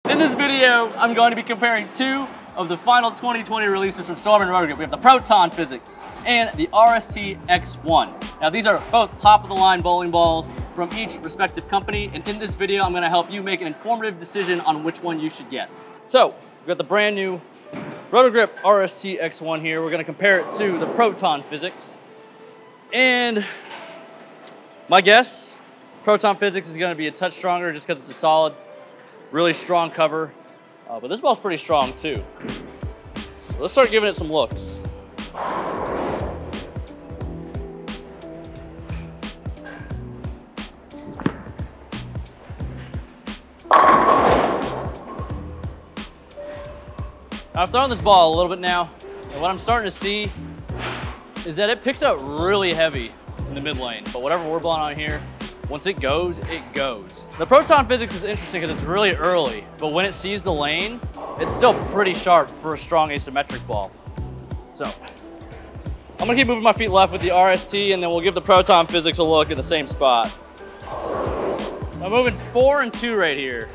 In this video, I'm going to be comparing two of the final 2020 releases from Storm and Roto Grip. We have the Proton Physix and the RST X-1. Now these are both top of the line bowling balls from each respective company, and in this video I'm going to help you make an informative decision on which one you should get. So we've got the brand new Roto Grip RST X-1 here. We're going to compare it to the Proton Physix, and my guess, Proton Physix is going to be a touch stronger just because it's a solid, really strong cover. But this ball's pretty strong too. So let's start giving it some looks. I've thrown this ball a little bit now, and what I'm starting to see is that it picks up really heavy in the mid lane. But whatever we're blowing on here, once it goes, it goes. The Proton Physix is interesting because it's really early, but when it sees the lane, it's still pretty sharp for a strong asymmetric ball. So, I'm gonna keep moving my feet left with the RST, and then we'll give the Proton Physix a look in the same spot. I'm moving 4 and 2 right here.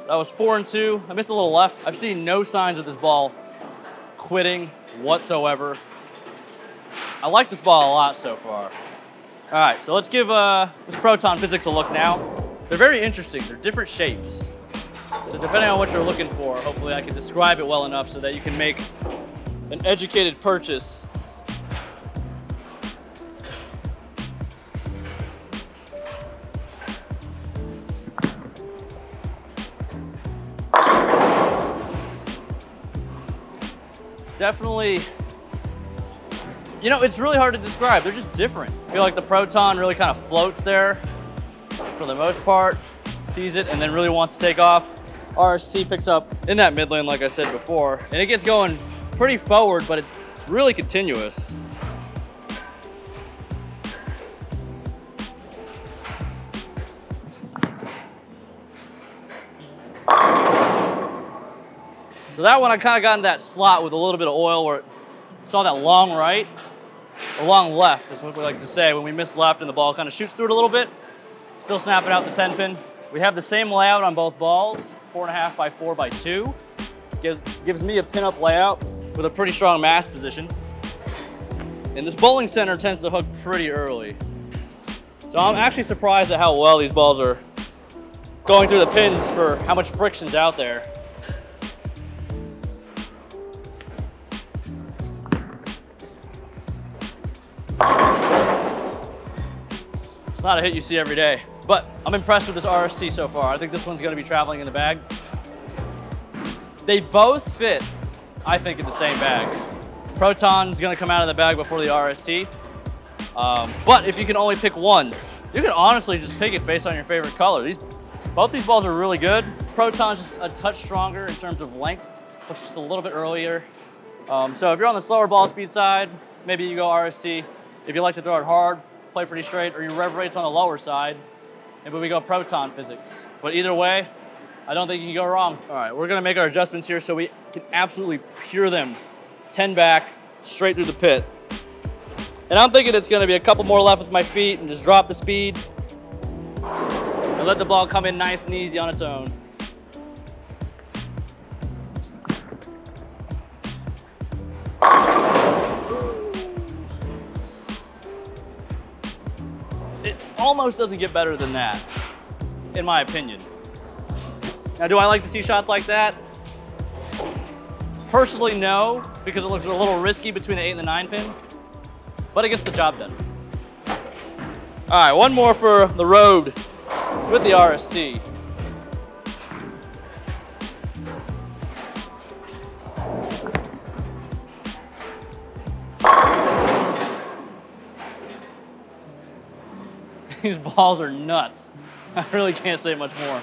That was 4 and 2. I missed a little left. I've seen no signs of this ball quitting whatsoever. I like this ball a lot so far. All right, so let's give this Proton Physix a look now. They're very interesting. They're different shapes. So depending on what you're looking for, hopefully I can describe it well enough so that you can make an educated purchase. Definitely, you know, it's really hard to describe. They're just different. I feel like the Proton really kind of floats there for the most part, sees it, and then really wants to take off. RST picks up in that mid lane, like I said before, and it gets going pretty forward, but it's really continuous. So that one, I kind of got in that slot with a little bit of oil where it saw that long right, or long left is what we like to say. When we miss left and the ball kind of shoots through it a little bit, still snapping out the 10 pin. We have the same layout on both balls, 4.5 by 4 by 2. Gives me a pin-up layout with a pretty strong mass position. And this bowling center tends to hook pretty early. So I'm actually surprised at how well these balls are going through the pins for how much friction's out there. It's not a hit you see every day, but I'm impressed with this RST so far. I think this one's going to be traveling in the bag. They both fit, I think, in the same bag. Proton's going to come out of the bag before the RST, but if you can only pick one, you can honestly just pick it based on your favorite color. Both these balls are really good. Proton's just a touch stronger in terms of length, looks just a little bit earlier. So if you're on the slower ball speed side, maybe you go RST. If you like to throw it hard, play pretty straight, or your rev rate's on the lower side, maybe we go Proton Physix. But either way, I don't think you can go wrong. All right, we're gonna make our adjustments here so we can absolutely pure them 10 back, straight through the pit. And I'm thinking it's gonna be a couple more left with my feet and just drop the speed and let the ball come in nice and easy on its own. It almost doesn't get better than that, in my opinion. Now, do I like to see shots like that? Personally, no, because it looks a little risky between the 8 and the 9 pin, but it gets the job done. All right, one more for the road with the RST. These balls are nuts. I really can't say much more.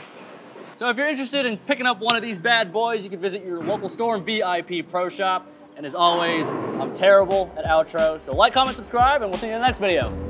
So if you're interested in picking up one of these bad boys, you can visit your local Storm VIP Pro Shop. And as always, I'm terrible at outro. So like, comment, subscribe, and we'll see you in the next video.